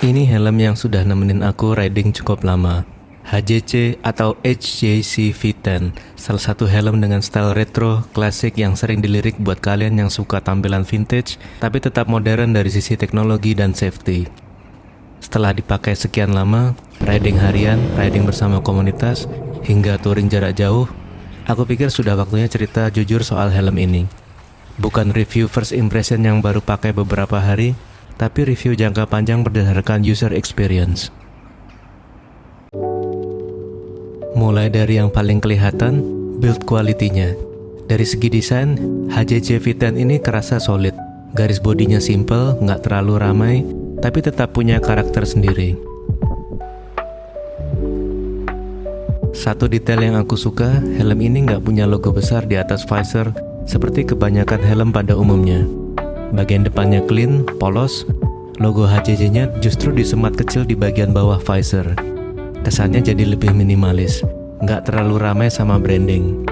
Ini helm yang sudah nemenin aku riding cukup lama. HJC atau HJC V10, salah satu helm dengan style retro, klasik yang sering dilirik buat kalian yang suka tampilan vintage, tapi tetap modern dari sisi teknologi dan safety. Setelah dipakai sekian lama, riding harian, riding bersama komunitas, hingga touring jarak jauh, aku pikir sudah waktunya cerita jujur soal helm ini. Bukan review first impression yang baru pakai beberapa hari, tapi review jangka panjang berdasarkan user experience. Mulai dari yang paling kelihatan, build quality-nya. Dari segi desain, HJC V10 ini kerasa solid. Garis bodinya simple, nggak terlalu ramai, tapi tetap punya karakter sendiri. Satu detail yang aku suka, helm ini nggak punya logo besar di atas visor seperti kebanyakan helm pada umumnya. Bagian depannya clean, polos, logo HJC-nya justru disemat kecil di bagian bawah visor. Kesannya jadi lebih minimalis, nggak terlalu ramai sama branding.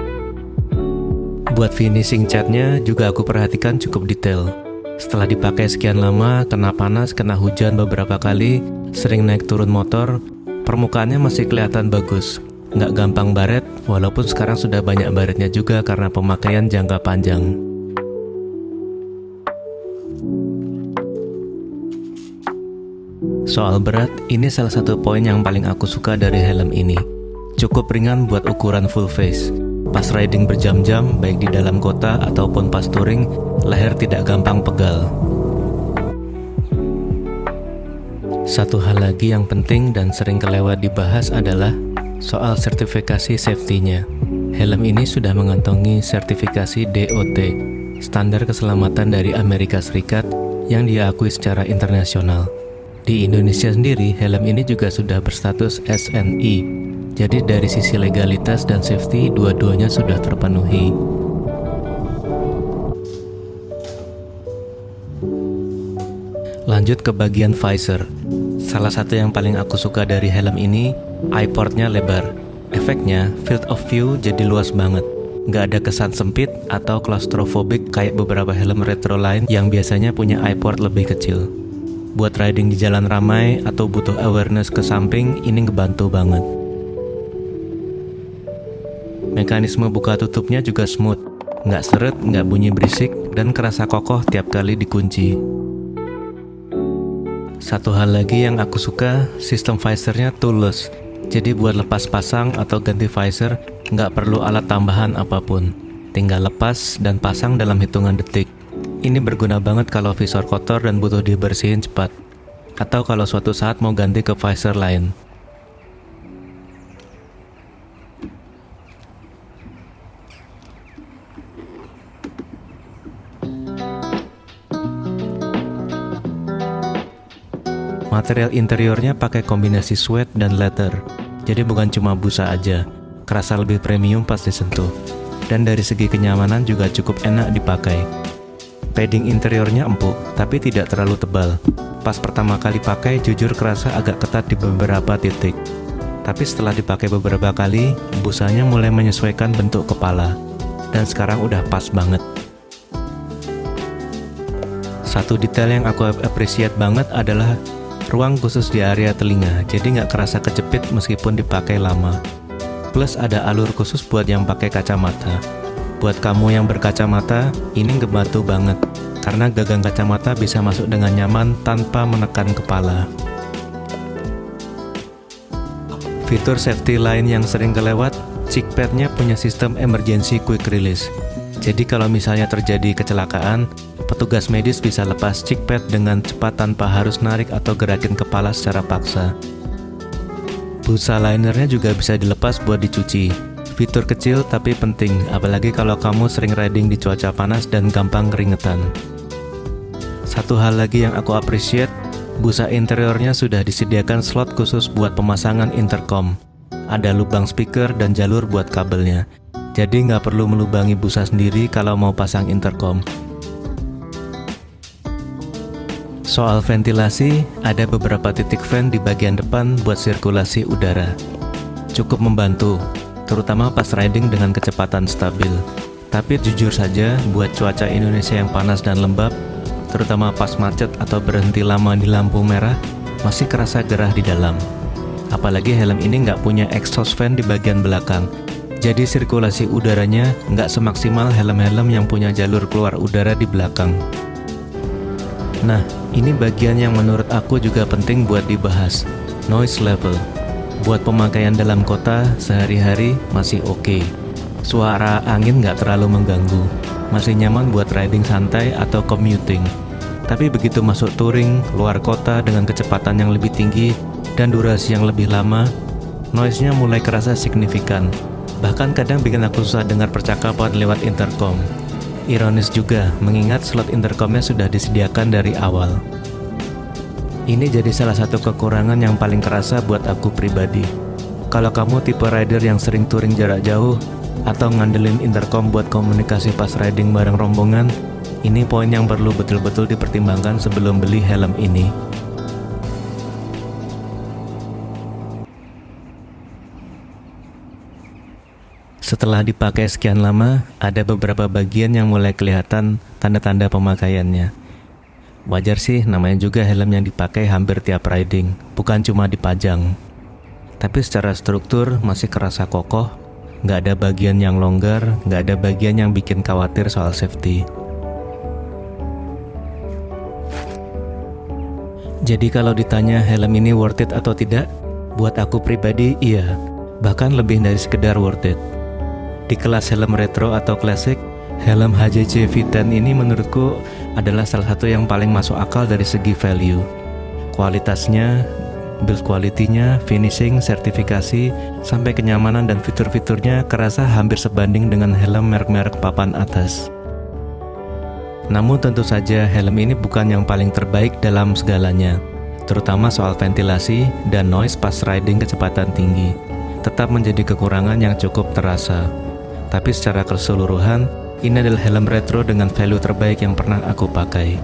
Buat finishing catnya juga aku perhatikan cukup detail. Setelah dipakai sekian lama, kena panas, kena hujan beberapa kali, sering naik turun motor, permukaannya masih kelihatan bagus. Nggak gampang baret, walaupun sekarang sudah banyak baretnya juga karena pemakaian jangka panjang. Soal berat, ini salah satu poin yang paling aku suka dari helm ini. Cukup ringan buat ukuran full face. Pas riding berjam-jam, baik di dalam kota ataupun pas touring, leher tidak gampang pegal. Satu hal lagi yang penting dan sering kelewat dibahas adalah soal sertifikasi safety-nya. Helm ini sudah mengantongi sertifikasi DOT, Standar Keselamatan dari Amerika Serikat, yang diakui secara internasional. Di Indonesia sendiri, helm ini juga sudah berstatus SNI. Jadi dari sisi legalitas dan safety, dua-duanya sudah terpenuhi. Lanjut ke bagian visor. Salah satu yang paling aku suka dari helm ini, eye port-nya lebar. Efeknya, field of view jadi luas banget. Nggak ada kesan sempit atau claustrophobic kayak beberapa helm retro lain yang biasanya punya eye port lebih kecil. Buat riding di jalan ramai atau butuh awareness ke samping, ini ngebantu banget. Mekanisme buka tutupnya juga smooth, nggak seret, nggak bunyi berisik, dan kerasa kokoh tiap kali dikunci. Satu hal lagi yang aku suka, sistem visornya toolless. Jadi buat lepas pasang atau ganti visor, nggak perlu alat tambahan apapun. Tinggal lepas dan pasang dalam hitungan detik. Ini berguna banget kalau visor kotor dan butuh dibersihin cepat, atau kalau suatu saat mau ganti ke visor lain. Material interiornya pakai kombinasi suede dan leather, jadi bukan cuma busa aja, kerasa lebih premium pas disentuh. Dan dari segi kenyamanan juga cukup enak dipakai. Padding interiornya empuk, tapi tidak terlalu tebal. Pas pertama kali pakai, jujur kerasa agak ketat di beberapa titik. Tapi setelah dipakai beberapa kali, busanya mulai menyesuaikan bentuk kepala. Dan sekarang udah pas banget. Satu detail yang aku appreciate banget adalah ruang khusus di area telinga, jadi nggak kerasa kejepit meskipun dipakai lama. Plus ada alur khusus buat yang pakai kacamata. Buat kamu yang berkacamata, ini ngebantu banget, karena gagang kacamata bisa masuk dengan nyaman tanpa menekan kepala. Fitur safety lain yang sering kelewat, cheek pad-nya punya sistem emergency quick release. Jadi kalau misalnya terjadi kecelakaan, petugas medis bisa lepas cheek pad dengan cepat tanpa harus narik atau gerakin kepala secara paksa. Busa linernya juga bisa dilepas buat dicuci. Fitur kecil tapi penting, apalagi kalau kamu sering riding di cuaca panas dan gampang keringetan. Satu hal lagi yang aku appreciate, busa interiornya sudah disediakan slot khusus buat pemasangan intercom. Ada lubang speaker dan jalur buat kabelnya. Jadi nggak perlu melubangi busa sendiri kalau mau pasang intercom. Soal ventilasi, ada beberapa titik fan di bagian depan buat sirkulasi udara. Cukup membantu, terutama pas riding dengan kecepatan stabil. Tapi jujur saja, buat cuaca Indonesia yang panas dan lembab, terutama pas macet atau berhenti lama di lampu merah, masih kerasa gerah di dalam. Apalagi helm ini nggak punya exhaust fan di bagian belakang, jadi sirkulasi udaranya nggak semaksimal helm-helm yang punya jalur keluar udara di belakang. Nah, ini bagian yang menurut aku juga penting buat dibahas, noise level. Buat pemakaian dalam kota, sehari-hari masih oke. Suara angin nggak terlalu mengganggu, masih nyaman buat riding santai atau commuting. Tapi begitu masuk touring, luar kota dengan kecepatan yang lebih tinggi dan durasi yang lebih lama, noise-nya mulai kerasa signifikan. Bahkan kadang bikin aku susah dengar percakapan lewat intercom. Ironis juga, mengingat slot intercomnya sudah disediakan dari awal. Ini jadi salah satu kekurangan yang paling kerasa buat aku pribadi. Kalau kamu tipe rider yang sering touring jarak jauh atau ngandelin intercom buat komunikasi pas riding bareng rombongan, ini poin yang perlu betul-betul dipertimbangkan sebelum beli helm ini. Setelah dipakai sekian lama, ada beberapa bagian yang mulai kelihatan tanda-tanda pemakaiannya. Wajar sih, namanya juga helm yang dipakai hampir tiap riding, bukan cuma dipajang. Tapi secara struktur masih kerasa kokoh, nggak ada bagian yang longgar, nggak ada bagian yang bikin khawatir soal safety. Jadi kalau ditanya helm ini worth it atau tidak, buat aku pribadi iya, bahkan lebih dari sekedar worth it. Di kelas helm retro atau klasik, helm HJC V10 ini menurutku adalah salah satu yang paling masuk akal dari segi value. Kualitasnya, build quality-nya, finishing, sertifikasi, sampai kenyamanan dan fitur-fiturnya kerasa hampir sebanding dengan helm merek-merek papan atas. Namun tentu saja helm ini bukan yang paling terbaik dalam segalanya, terutama soal ventilasi dan noise pas riding kecepatan tinggi. Tetap menjadi kekurangan yang cukup terasa. Tapi secara keseluruhan, ini adalah helm retro dengan value terbaik yang pernah aku pakai.